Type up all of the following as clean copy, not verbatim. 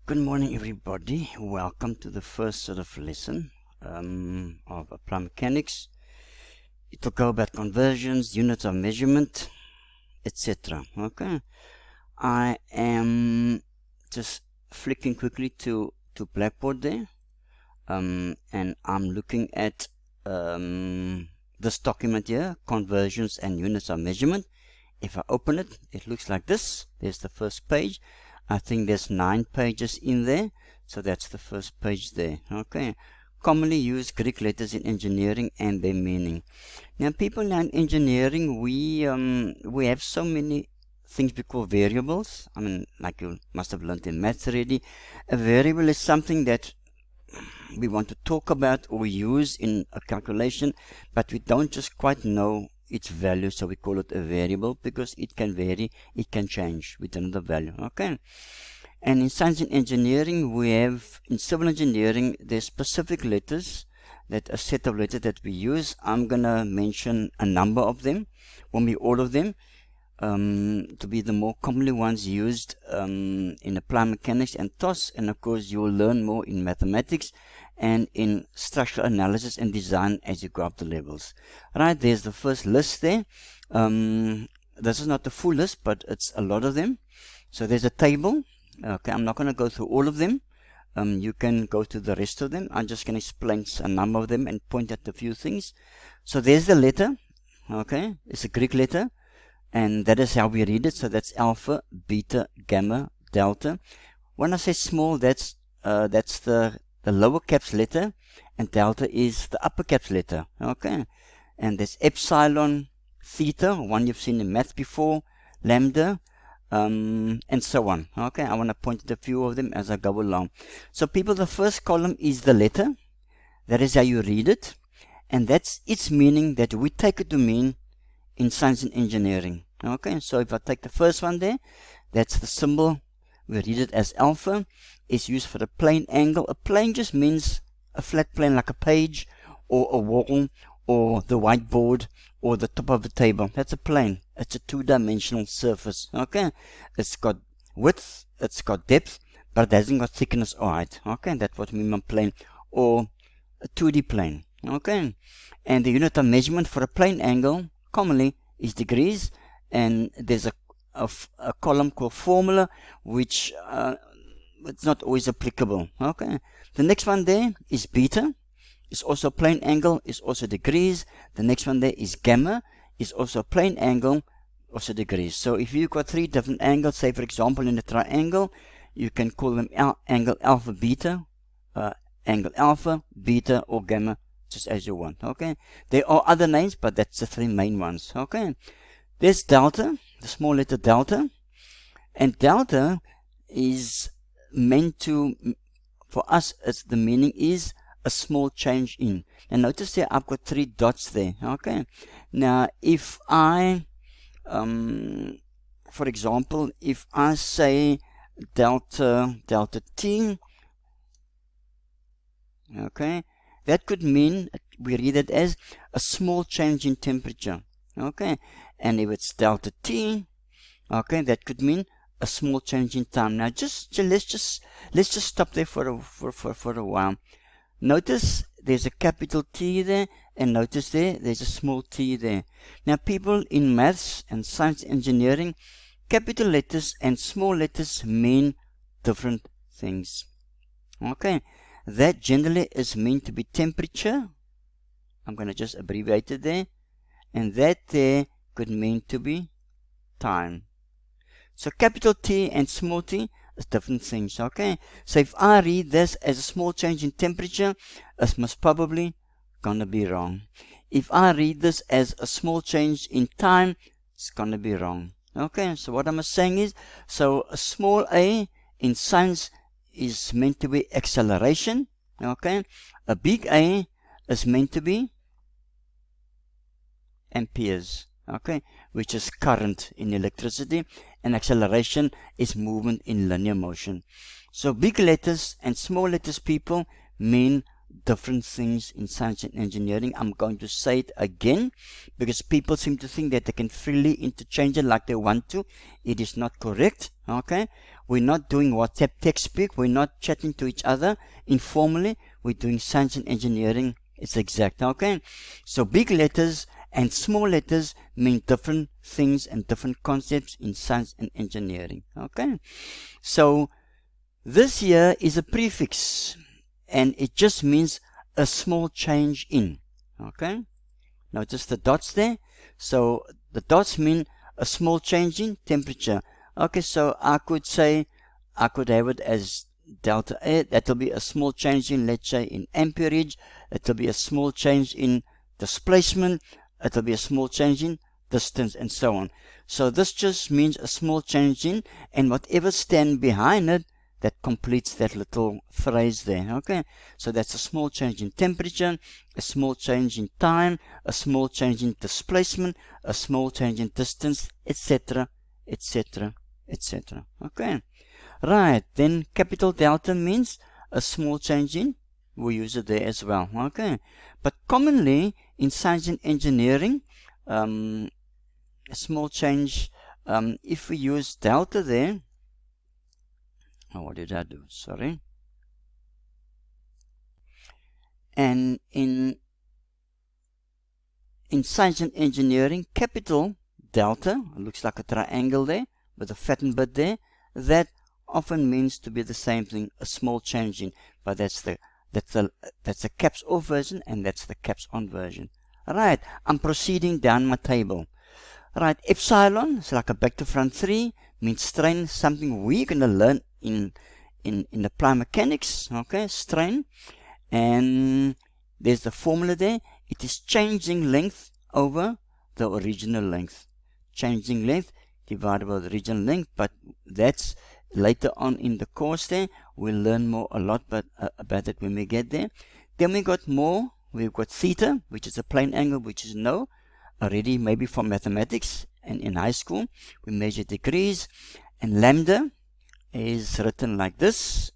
Good morning, everybody. Welcome to the first sort of lesson of applied mechanics. It will go about conversions, units of measurement, etc. Okay, I am just flicking quickly to Blackboard there, and I'm looking at this document here, conversions and units of measurement. If I open it, it looks like this. There's the first page. I think there's 9 pages in there, so that's the first page there. Okay, commonly used Greek letters in engineering and their meaning. Now, people in engineering, we have so many things we call variables. I mean, like you must have learned in maths already. A variable is something that we want to talk about or use in a calculation, but we don't just quite know its value, so we call it a variable because it can vary, it can change with another value. Okay, and in science and engineering, we have, in civil engineering, there's specific letters, that a set of letters that we use. I'm gonna mention a number of them, or maybe all of them, to be the more commonly ones used in applied mechanics and TOS, and of course you will learn more in mathematics and in structural analysis and design as you go up the levels. Right, there's the first list there. This is not the full list, but it's a lot of them. So there's a table. Okay, I'm not going to go through all of them. You can go to the rest of them. I'm just going to explain a number of them and point at a few things. So there's the letter. Okay, it's a Greek letter, and that is how we read it. So that's alpha, beta, gamma, delta. When I say small, that's the lower caps letter, and delta is the upper caps letter. Okay, and there's epsilon, theta, one you've seen in math before, lambda, and so on. Okay, I want to point at a few of them as I go along. So people, the first column is the letter. That is how you read it, and that's its meaning that we take it to mean in science and engineering. Okay, so if I take the first one there, that's the symbol. We read it as alpha. It's used for the plane angle. A plane just means a flat plane like a page or a wall or the whiteboard or the top of the table. That's a plane. It's a two-dimensional surface. Okay, it's got width, it's got depth, but it hasn't got thickness or height. Okay, that's what we mean by plane, or a 2D plane. Okay, and the unit of measurement for a plane angle commonly is degrees, and there's a column called formula, which it's not always applicable. Okay, the next one there is beta. It's also plane angle, is also degrees. The next one there is gamma, is also plane angle, also degrees. So if you've got 3 different angles, say for example in a triangle, you can call them angle alpha, beta, angle alpha, beta, or gamma, just as you want. Okay, there are other names, but that's the 3 main ones. Okay, there's delta, the small letter delta, and delta is meant to, for us, it's the meaning is a small change in. And notice there I've got 3 dots there. Okay, now if I for example, if I say delta t, okay, that could mean, we read it as a small change in temperature. Okay, and if it's delta t, okay, that could mean a small change in time. Now let's just stop there for a while. Notice there's a capital T there, and notice there's a small t there. Now people in maths and science engineering, capital letters and small letters mean different things. Okay, that generally is meant to be temperature. I'm going to just abbreviate it there, and that there could mean to be time. So capital T and small t is different things. Okay, so if I read this as a small change in temperature, it's most probably gonna be wrong. If I read this as a small change in time, it's gonna be wrong. Okay, so what I'm saying is, so a small a in science is meant to be acceleration. Okay, a big A is meant to be amperes. Okay, which is current in electricity, and acceleration is movement in linear motion. So big letters and small letters, people, mean different things in science and engineering. I'm going to say it again because people seem to think that they can freely interchange it like they want to. It is not correct. Okay, We're not doing WhatsApp text speak. We're not chatting to each other informally. We're doing science and engineering. It's exact, okay? So big letters and small letters mean different things and different concepts in science and engineering, okay? So this here is a prefix, and it just means a small change in, okay? Notice the dots there. So the dots mean a small change in temperature. Okay, so I could say, I could have it as delta A. That will be a small change in, let's say, in amperage. It will be a small change in displacement. It will be a small change in distance, and so on. So this just means a small change in, and whatever stand behind it, that completes that little phrase there, okay? So that's a small change in temperature, a small change in time, a small change in displacement, a small change in distance, etc., etc., etc., okay? Right, then capital delta means a small change in, we use it there as well, okay? But commonly in science and engineering, a small change, if we use delta there, oh, what did I do? Sorry. And in science and engineering, capital delta, looks like a triangle there, with a flattened bit there, that often means to be the same thing, a small change in, but that's the caps off version, and that's the caps on version. Right, I'm proceeding down my table. Right, epsilon is like a back to front 3, means strain, something we're going to learn in applied mechanics, okay, strain. And there's the formula there. It is changing length over the original length. Changing length divided by the original length, but that's later on in the course there. We'll learn a lot about it when we get there. Then we got more. We've got theta, which is a plane angle, which is known already maybe from mathematics and in high school. We measure degrees. And lambda is written like this,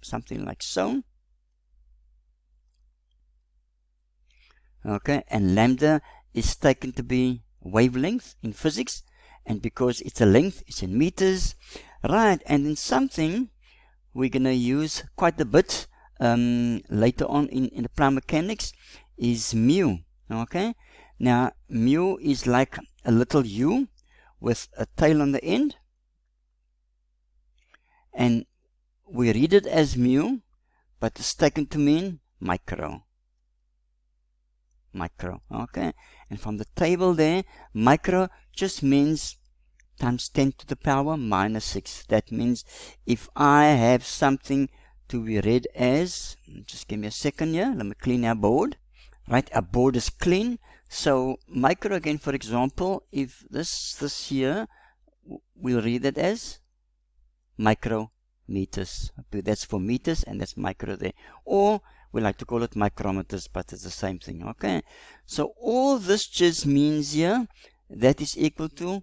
something like so. Okay, and lambda is taken to be wavelength in physics, and because it's a length, it's in meters. Right, and then something we're going to use quite a bit later on in applied mechanics is mu. Okay, now mu is like a little u with a tail on the end, and we read it as mu, but it's taken to mean micro. Okay, and from the table there, micro just means times 10 to the power minus 6. That means if I have something to be read as, just give me a second here, let me clean our board. Right, our board is clean. So micro again, for example, if this here, we'll read it as micrometers. That's for meters, and that's micro there. Or we like to call it micrometers, but it's the same thing. Okay, so all this just means here that is equal to,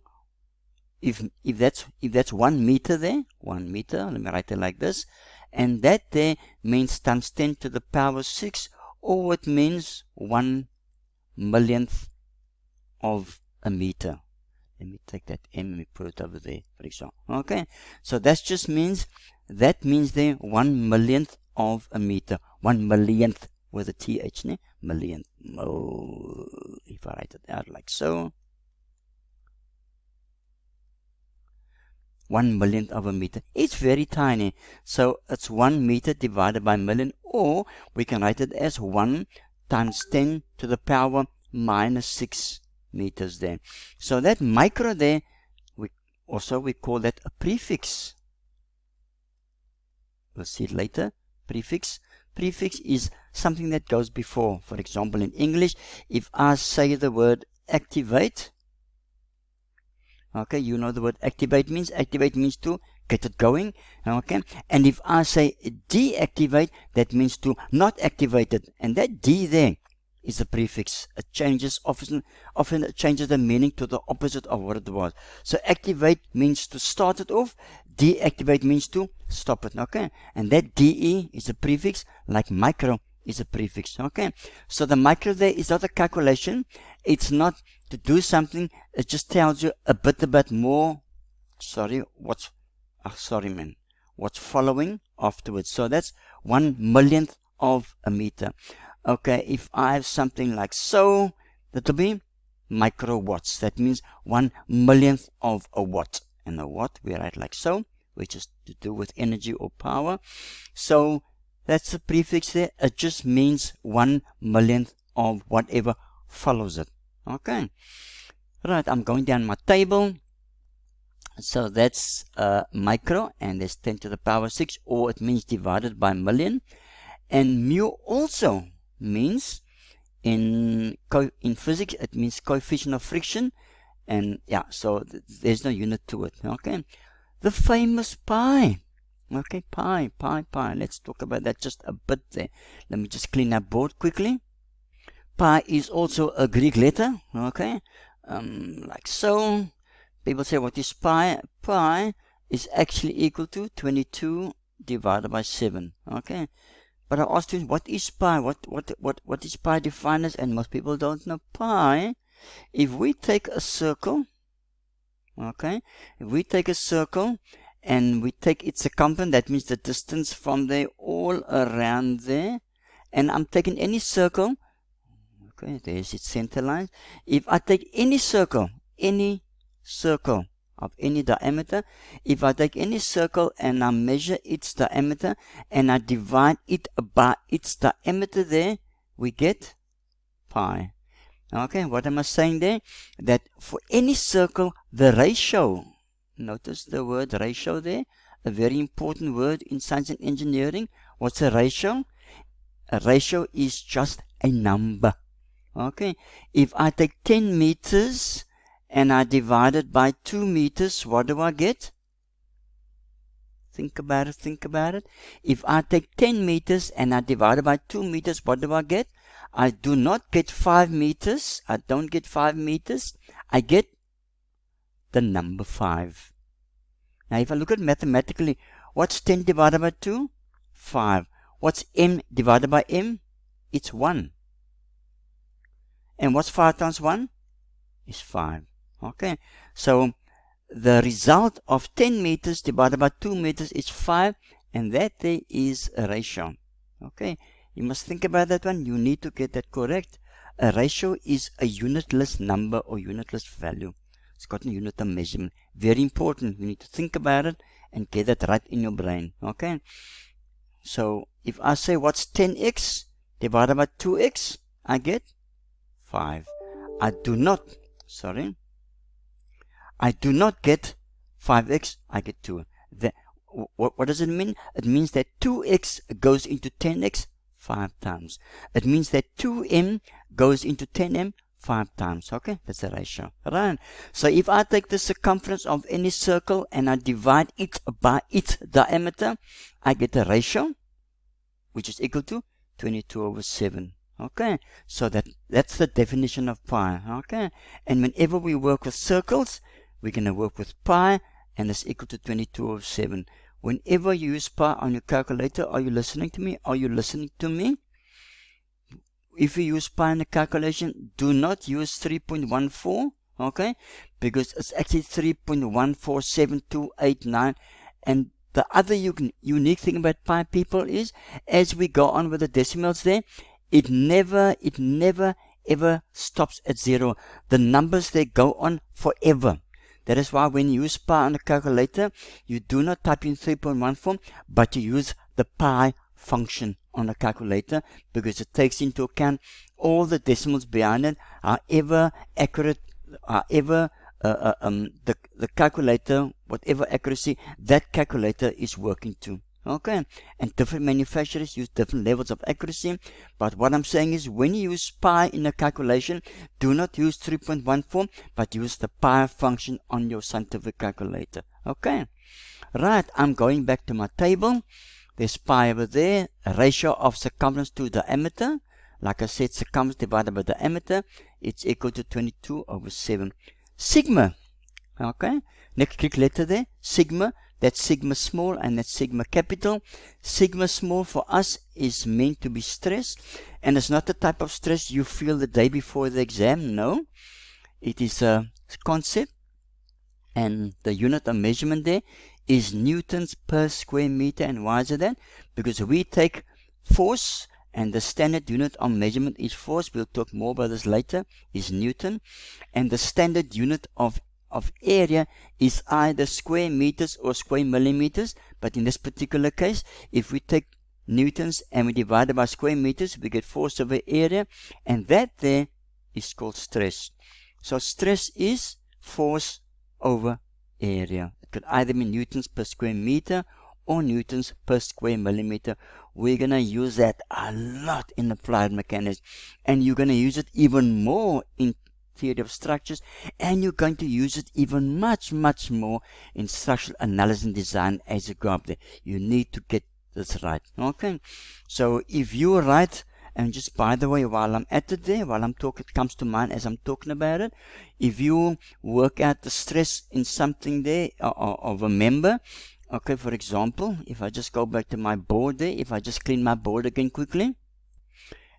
if that's 1 meter there, 1 meter, let me write it like this, and that there means times 10 to the power 6, or it means 1 millionth of a meter. Let me take that m and put it over there, for example. Okay, so that just means, that means there 1 millionth of a meter. 1 millionth with a th, ne? Millionth. Oh, if I write it out like so, 1 millionth of a meter. It's very tiny. So it's 1 meter divided by million, or we can write it as 1 times 10 to the power minus 6 meters there. So that micro there, we call that a prefix. We'll see it later. Prefix. Prefix is something that goes before. For example, in English, if I say the word activate, okay, you know the word activate means. Activate means to get it going. Okay, and if I say deactivate, that means to not activate it. And that D there is a prefix. It changes often it changes the meaning to the opposite of what it was. So activate means to start it off. Deactivate means to stop it. Okay, and that DE is a prefix, like micro is a prefix. Okay, so the micro there is not a calculation. It's not to do something. It just tells you a bit more. Sorry, sorry man, what's following afterwards. So that's 1/1,000,000th of a meter. Okay, if I have something like so, that'll be microwatts. That means 1/1,000,000th of a watt. And a watt we write like so, which is to do with energy or power. So that's the prefix there. It just means 1/1,000,000th of whatever follows it. Okay, right, I'm going down my table. So that's micro, and there's 10 to the power 6, or it means divided by million. And mu also means in physics, it means coefficient of friction. And yeah, so there's no unit to it. Okay, the famous pi. Okay, pi. Let's talk about that just a bit there. Let me just clean that board quickly. Pi is also a Greek letter. Okay, like so. People say, what is pi? Pi is actually equal to 22 divided by 7. Okay, but I asked you, what is pi? What is pi defined as? And most people don't know. Pi, if we take a circle, okay, if we take a circle and we take its circumference, that means the distance from there all around there, and I'm taking any circle, okay, there's its center line. If I take any circle of any diameter, if I take any circle and I measure its diameter and I divide it by its diameter there, we get pi. Okay, what am I saying there? That for any circle, the ratio, notice the word ratio there, a very important word in science and engineering. What's a ratio? A ratio is just a number. Okay, if I take 10 meters and I divide it by 2 meters, what do I get? Think about it. If I take 10 meters and I divide it by 2 meters, what do I get? I do not get 5 meters. I don't get 5 meters. I get the number 5. Now, if I look at mathematically, what's 10 divided by 2? 5. What's m divided by m? It's 1. And what's 5 times 1? Is 5. Okay, so the result of 10 meters divided by 2 meters is 5, and that there is a ratio. Okay, you must think about that one. You need to get that correct. A ratio is a unitless number or unitless value. It's got a unit of measurement. Very important. You need to think about it and get that right in your brain. Okay, so if I say what's 10x divided by 2x, I get 5. I do not get 5x, I get 2. What does it mean? It means that 2x goes into 10x 5 times. It means that 2m goes into 10m 5 times. Okay, that's the ratio. Right. So if I take the circumference of any circle and I divide it by its diameter, I get a ratio which is equal to 22/7. Okay, so that's the definition of pi. Okay, and whenever we work with circles, we're going to work with pi, and it's equal to 22/7. Whenever you use pi on your calculator, are you listening to me? Are you listening to me? If you use pi in the calculation, do not use 3.14, okay? Because it's actually 3.147289. And the other unique thing about pi, people, is as we go on with the decimals there, it never ever stops at 0. The numbers, they go on forever. That is why when you use pi on a calculator, you do not type in 3.14, but you use the pi function on a calculator, because it takes into account all the decimals behind it, however accurate, however the calculator, whatever accuracy that calculator is working to. Okay, and different manufacturers use different levels of accuracy, but what I'm saying is, when you use pi in a calculation, do not use 3.14, but use the pi function on your scientific calculator. Okay, right, I'm going back to my table. There's pi over there, a ratio of circumference to diameter. Like I said, circumference divided by diameter, it's equal to 22/7. Sigma, okay, next Greek letter there, sigma. That's sigma small and that's sigma capital. Sigma small for us is meant to be stress, and it's not the type of stress you feel the day before the exam. No, it is a concept, and the unit of measurement there is newtons per square meter. And why is it that? Because we take force, and the standard unit of measurement is force. We'll talk more about this later, is newton. And the standard unit of area is either square meters or square millimeters. But in this particular case, if we take newtons and we divide it by square meters, we get force over area, and that there is called stress. So stress is force over area. It could either be newtons per square meter or newtons per square millimeter. We're going to use that a lot in applied mechanics, and you're going to use it even more in theory of structures, and you're going to use it even much more in structural analysis and design as you go up there. You need to get this right. Okay, so if you write, and just by the way, while I'm at it there, while I'm talking, it comes to mind as I'm talking about it, if you work out the stress in something there of a member, okay, for example, if I just go back to my board there, if I just clean my board again quickly,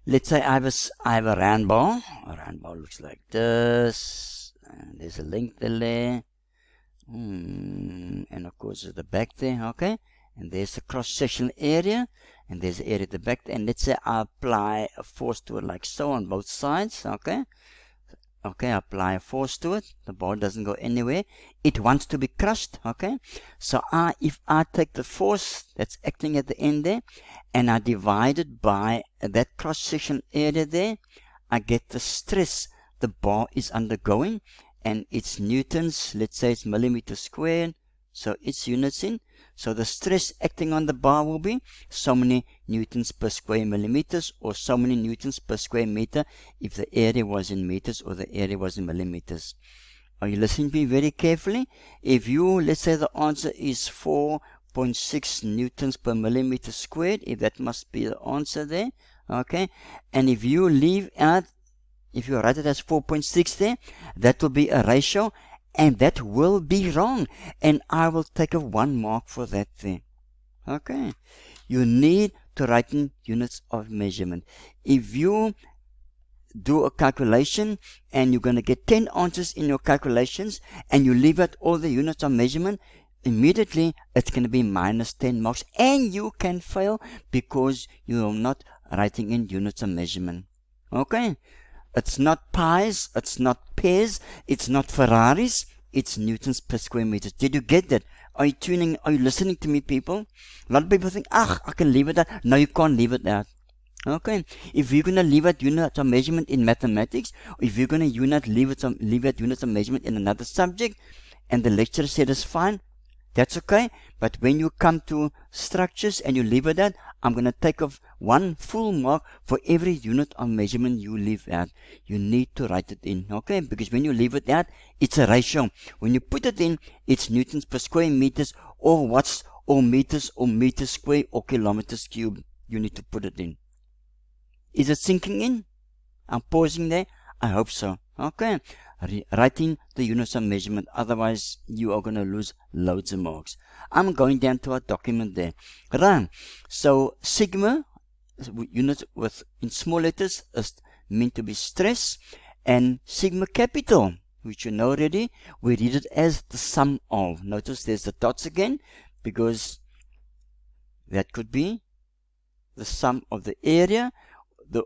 let's say I have a round bar. A round bar looks like this, and there's a length there, and of course there's the back there, okay, and there's the cross-sectional area, and there's the area at the back there. And let's say I apply a force to it like so on both sides, okay, I apply a force to it. The bar doesn't go anywhere. It wants to be crushed, okay, so if I take the force that's acting at the end there, and I divide it by that cross-section area there, I get the stress the bar is undergoing, and it's newtons, let's say it's millimeters squared, so it's units in. So the stress acting on the bar will be so many newtons per square millimeters, or so many newtons per square meter if the area was in meters or the area was in millimeters. Are you listening to me very carefully? If you, let's say the answer is 4.6 newtons per millimeter squared, if that must be the answer there, okay, and if you leave out, if you write it as 4.6 there, that will be a ratio, and that will be wrong, and I will take a 1 mark for that there. Okay, you need to write in units of measurement. If you do a calculation and you're going to get 10 answers in your calculations, and you leave out all the units of measurement, immediately it's going to be minus 10 marks, and you can fail because you are not writing in units of measurement. Okay, it's not pies, it's not pairs, it's not Ferraris, it's newtons per square meter. Did you get that? Are you tuning? Are you listening to me, people? A lot of people think, I can leave it out. No, you can't leave it out. Okay, if you're going to leave out units of measurement in mathematics, or if you're going to leave out units of measurement in another subject, and the lecturer said it's fine, that's okay. But when you come to structures and you leave it out, I'm going to take off 1 full mark for every unit of measurement you leave out. You need to write it in, okay? Because when you leave it out, it's a ratio. When you put it in, it's newtons per square meters, or watts, or meters square, or kilometers cube. You need to put it in. Is it sinking in? I'm pausing there. I hope so. Okay. Writing the units of measurement, otherwise you are going to lose loads of marks. I'm going down to our document there. Right. So sigma, unit with in small letters, is meant to be stress, and sigma capital, which you know already, we read it as the sum of. Notice there's the dots again, because that could be the sum of the area,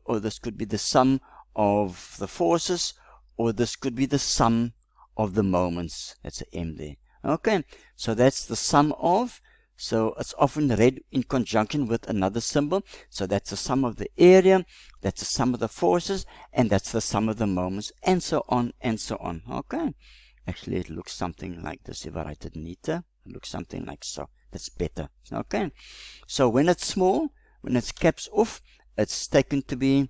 or this could be the sum of the forces, or this could be the sum of the moments. That's an M there. Okay, so that's the sum of. So it's often read in conjunction with another symbol. So that's the sum of the area, that's the sum of the forces, and that's the sum of the moments, and so on and so on. Okay, actually it looks something like this. If I write it neater, it looks something like so. That's better. Okay, so when it's small, when it's caps off, it's taken to be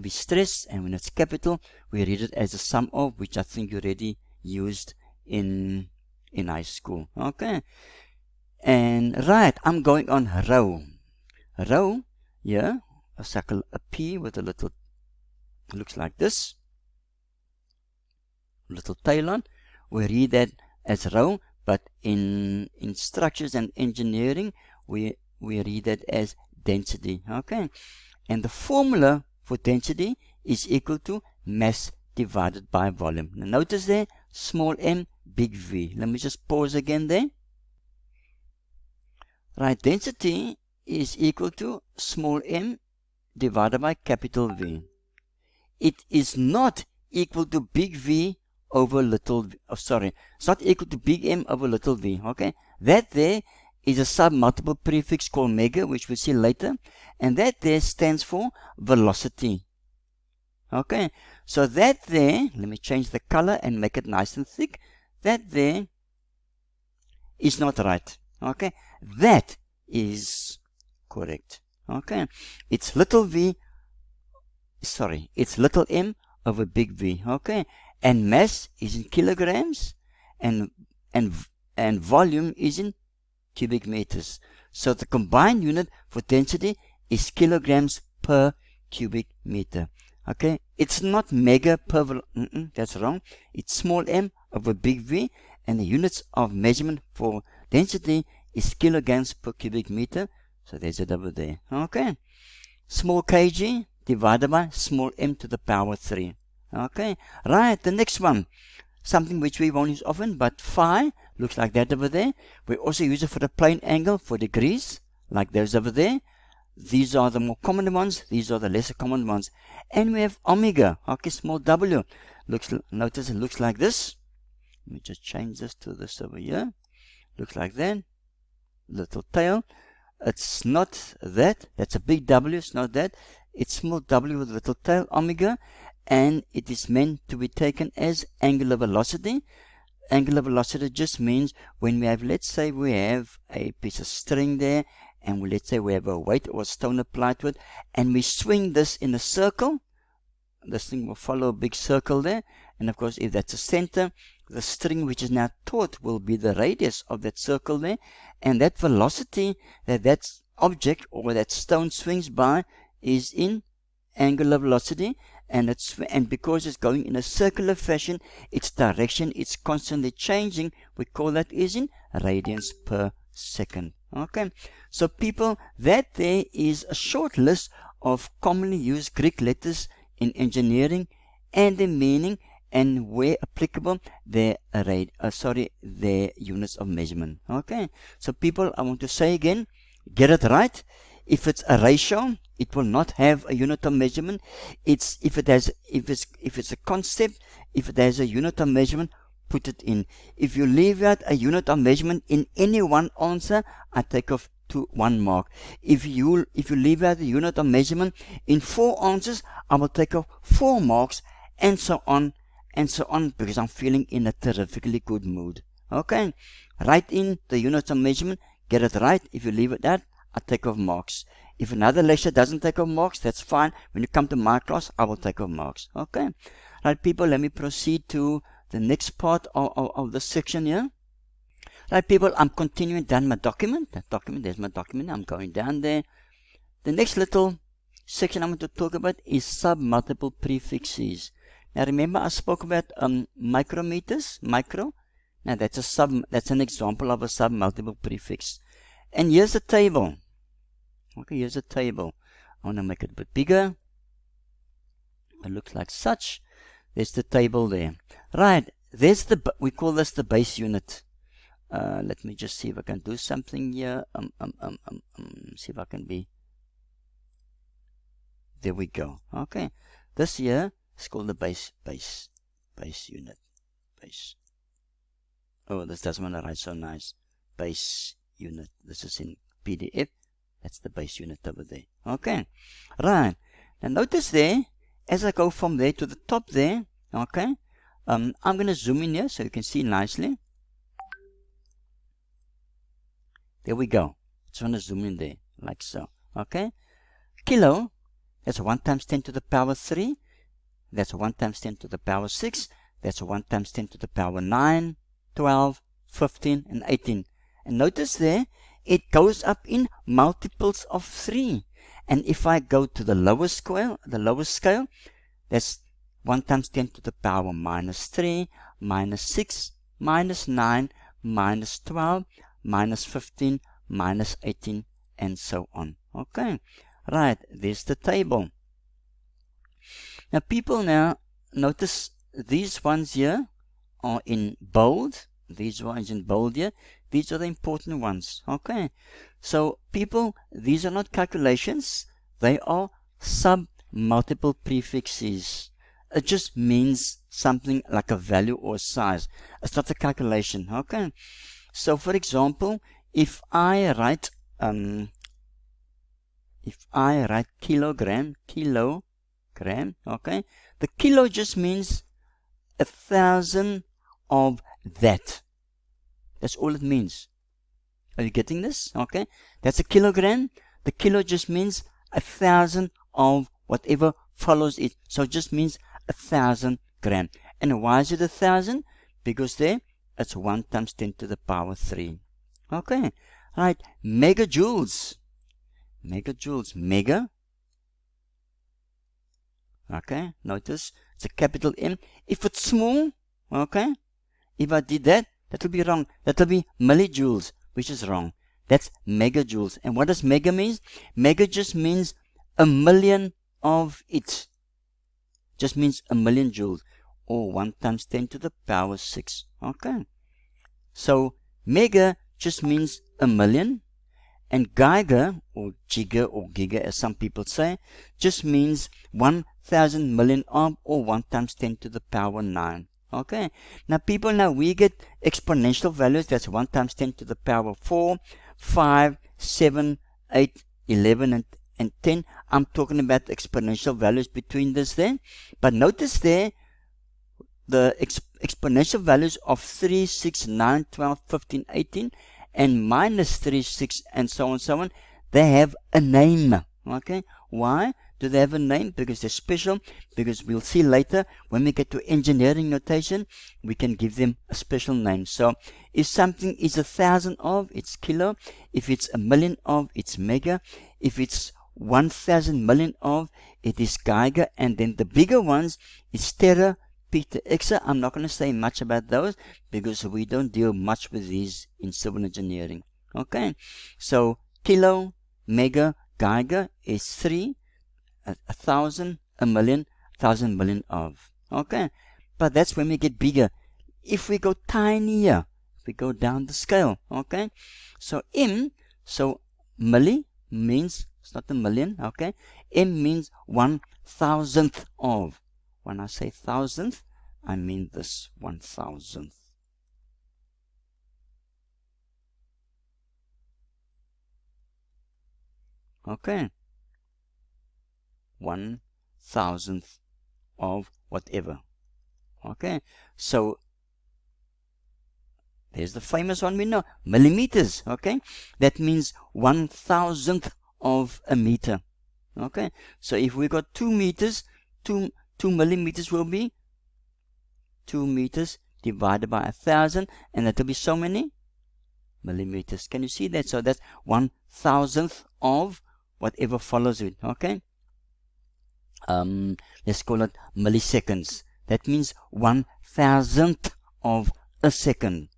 stress, and when it's capital, we read it as a sum of, which I think you already used in high school. Okay, and right, I'm going on row. Row, yeah, I circle a P with a little, looks like this, little tail on. We read that as row, but in structures and engineering, we read that as density. Okay, and the formula for density is equal to mass divided by volume. Now notice there, small m, big V. Let me just pause again there. Right, density is equal to small m divided by capital V. It is not equal to big V over little v. Oh, sorry, it's not equal to big M over little v. Okay, that there is a submultiple prefix called mega, which we'll see later, and that there stands for velocity. Okay, so that there, let me change the color and make it nice and thick. That there is not right. Okay, that is correct. Okay, it's little v, sorry, it's little m over big V. Okay, and mass is in kilograms, and volume is in cubic meters. So the combined unit for density is kilograms per cubic meter. Okay, it's not mega per that's wrong. It's small m over big V, and the units of measurement for density is kilograms per cubic meter. So there's it over there. Okay, small kg divided by small m to the power 3. Okay, right, the next one, something which we won't use often, but phi looks like that over there. We also use it for the plane angle for degrees, like those over there. These are the more common ones, these are the lesser common ones. And we have omega, okay, small w. Notice it looks like this. Let me just change this to this over here. Looks like that. Little tail. It's not that. That's a big W. It's not that. It's small w with a little tail, omega, and it is meant to be taken as angular velocity. Angular velocity just means when we have, let's say we have a piece of string there, and let's say we have a weight or a stone applied to it, and we swing this in a circle, this thing will follow a big circle there, and of course if that's a center, the string which is now taut will be the radius of that circle there, and that velocity that object or that stone swings by is in angular velocity, and because it's going in a circular fashion, its direction is constantly changing. We call that is in radians per second. Okay, so people, that there is a short list of commonly used Greek letters in engineering and their meaning, and where applicable their units of measurement. Okay, so people, I want to say again, get it right. If it's a ratio, it will not have a unit of measurement. If it's a concept, if it has a unit of measurement, put it in. If you leave out a unit of measurement in any one answer, I take off to 1 mark. If you leave out the unit of measurement in 4 answers, I will take off 4 marks, and so on, because I'm feeling in a terrifically good mood. Okay, write in the units of measurement, get it right. If you leave it out, I take off marks. If another lecture doesn't take off marks, that's fine. When you come to my class, I will take off marks. Okay, right, people, let me proceed to the next part of the section here. Right, people, I'm continuing down my document. There's my document. I'm going down there. The next little section I'm going to talk about is submultiple prefixes. Now remember, I spoke about micrometers, micro. Now that's an example of a submultiple prefix. And here's a table. Okay, here's a table. I want to make it a bit bigger. It looks like such. There's the table there. Right, we call this the base unit. Let me just see if I can do something here. See if I can be. There we go. Okay, this here is called the base unit. Base. Oh, this doesn't want to write so nice. Base unit. This is in PDF. That's the base unit over there. Okay, right. Now notice there, as I go from there to the top there, okay, I'm going to zoom in here so you can see nicely. There we go. Just want to zoom in there, like so. Okay, kilo, that's 1 times 10 to the power 3. That's 1 times 10 to the power 6. That's 1 times 10 to the power 9, 12, 15, and 18. And notice there, it goes up in multiples of 3. And if I go to the lowest scale, that's 1 times 10 to the power minus 3, minus 6, minus 9, minus 12, minus 15, minus 18, and so on. Okay, right, there's the table. Now people, now notice these ones here are in bold. These ones in bold here. These are the important ones. Okay. So people, these are not calculations. They are sub-multiple prefixes. It just means something like a value or a size. It's not a calculation. Okay. So for example, if I write kilogram, okay, the kilo just means 1,000 of that. That's all it means. Are you getting this? Okay, that's a kilogram. The kilo just means 1,000 of whatever follows it. So it just means 1,000 gram. And why is it 1,000? Because there it's 1 times 10 to the power 3. Okay, right. Megajoules. Mega. Okay, notice it's a capital M. If it's small, okay, if I did that, that will be wrong. That will be millijoules, which is wrong. That's megajoules. And what does mega mean? Mega just means 1,000,000 of it. Just means 1,000,000 joules, or 1 times 10 to the power 6. Okay. So mega just means 1,000,000. And giga, or giga as some people say, just means 1,000 million of, or 1 times 10 to the power 9. Okay. Now people, now we get exponential values. That's 1 times 10 to the power 4, 5, 7, 8, 11, and 10. I'm talking about exponential values between this there. But notice there, the exponential values of 3, 6, 9, 12, 15, 18, and minus 3, 6, and so on, they have a name. Okay. Why do they have a name? Because they're special. Because we'll see later, when we get to engineering notation, we can give them a special name. So if something is 1,000 of, it's kilo. If it's 1,000,000 of, it's mega. If it's 1,000 million of, it is giga. And then the bigger ones is tera, Peter Exa. I'm not going to say much about those because we don't deal much with these in civil engineering. Okay, so kilo, mega, giga is 3, 1,000, 1,000,000, 1,000 million of. Okay, but that's when we get bigger. If we go tinier, we go down the scale. Okay, so M, so milli means, it's not a million. Okay, M means 1,000th of. When I say thousandth, I mean this 1,000th. Okay. 1,000th of whatever. Okay. So there's the famous one we know, millimeters. Okay. That means 1,000th of a meter. Okay. So if we got 2 meters, 2 millimeters will be 2 meters divided by 1,000, and that will be so many millimeters. Can you see that? So that's 1,000th of whatever follows it. Okay. Let's call it milliseconds. That means 1,000th of a second.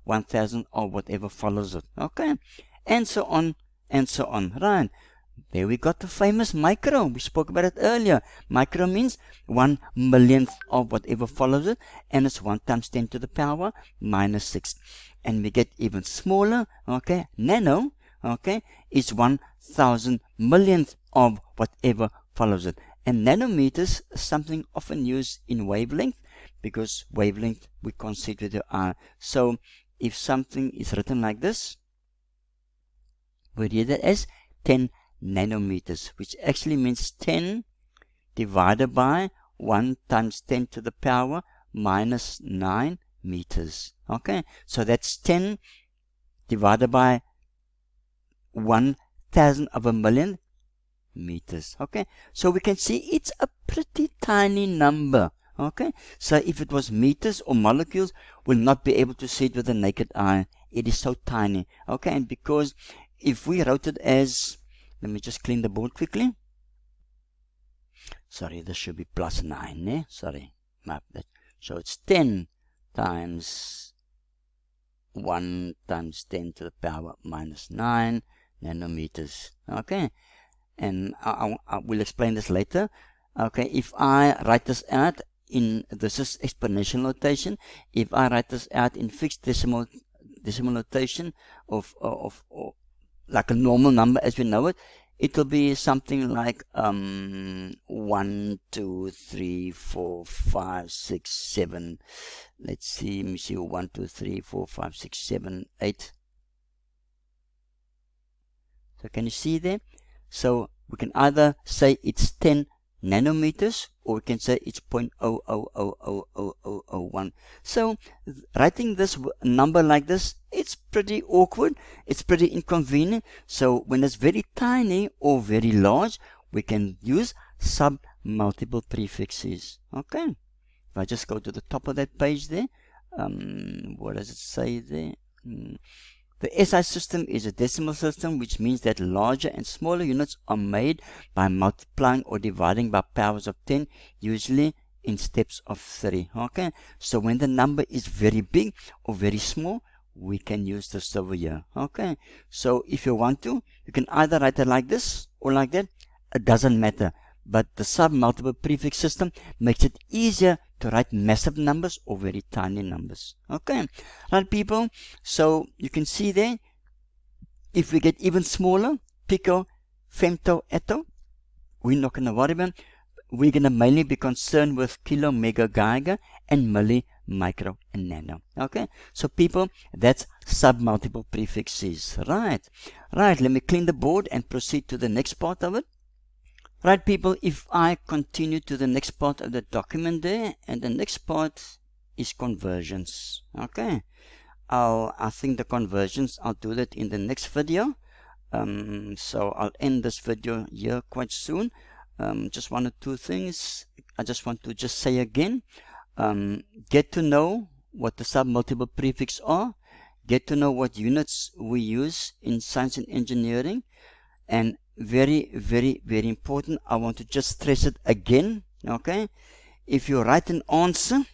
1,000 of whatever follows it. Okay. And so on and so on. Right. There we got the famous micro. We spoke about it earlier. Micro means 1,000,000th of whatever follows it, and it's 1 times 10 to the power minus 6. And we get even smaller. Okay, nano. Okay, is 1,000 millionth of whatever follows it. And nanometers is something often used in wavelength, because wavelength we can't see with the eye. So if something is written like this, we read it as 10 nanometers, which actually means 10 divided by 1 times 10 to the power minus 9 meters. Okay, so that's 10 divided by 1,000 of a million meters. Okay, so we can see it's a pretty tiny number. Okay, so if it was meters or molecules, we'll not be able to see it with the naked eye. It is so tiny. Okay, and because if we wrote it as, let me just clean the board quickly. Sorry, this should be plus 9, eh? Sorry, map that. So it's 10 times 1 times 10 to the power minus 9 nanometers. Okay, and I will explain this later. Okay, if I write this out this is exponential notation. If I write this out in fixed decimal notation of like a normal number as we know it, it will be something like 1, 2, 3, 4, 5, 6, 7. Let's see, let me see, 1, 2, 3, 4, 5, 6, 7, 8. So can you see there? So we can either say it's 10 nanometers, or we can say it's 0.00000001. So writing this number like this, it's pretty awkward, it's pretty inconvenient. So when it's very tiny or very large, we can use sub-multiple prefixes. Okay, if I just go to the top of that page there, what does it say there? The SI system is a decimal system, which means that larger and smaller units are made by multiplying or dividing by powers of 10, usually in steps of 3. Okay, so when the number is very big or very small, we can use this over here. Okay, so if you want to, you can either write it like this or like that. It doesn't matter. But the sub-multiple prefix system makes it easier to write massive numbers or very tiny numbers. Okay, right, people? So you can see there, if we get even smaller, pico, femto, etto, we're not going to worry about. We're going to mainly be concerned with kilo, mega, giga, and milli, micro, and nano. Okay, so people, that's sub-multiple prefixes. Right, let me clean the board and proceed to the next part of it. Right, people, if I continue to the next part of the document there, and the next part is conversions. Okay, I think the conversions, I'll do that in the next video. So I'll end this video here quite soon. Just one or two things I just want to just say again. Get to know what the sub-multiple prefix are. Get to know what units we use in science and engineering. And very, very, very important, I want to just stress it again. Okay, if you write an answer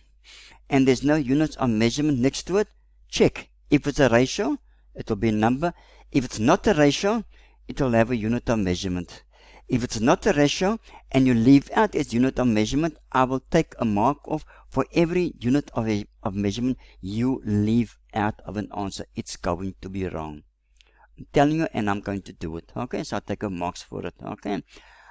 and there's no units of measurement next to it, check. If it's a ratio, it will be a number. If it's not a ratio, it will have a unit of measurement. If it's not a ratio and you leave out its unit of measurement, I will take a mark off for every unit of measurement you leave out of an answer. It's going to be wrong. I'm telling you, and I'm going to do it. Okay, so I'll take a marks for it. Okay,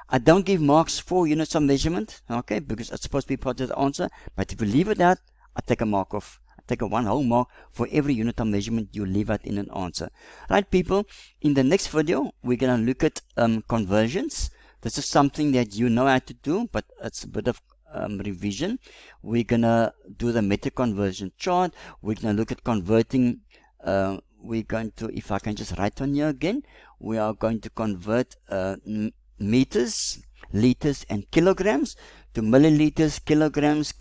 I don't give marks for units of measurement. Okay, because it's supposed to be part of the answer. But if you leave it out, I take a mark off. I take a one whole mark for every unit of measurement you leave out in an answer. Right, people, in the next video, we're going to look at conversions. This is something that you know how to do, but it's a bit of revision. We're going to do the metric conversion chart. We're going to look at converting we're going to, if I can just write on here again, we are going to convert meters, liters, and kilograms to milliliters, kilograms,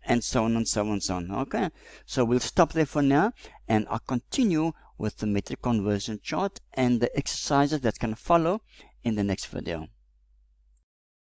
and so on and so on and so on. Okay, so we'll stop there for now, and I'll continue with the metric conversion chart and the exercises that's going to follow in the next video.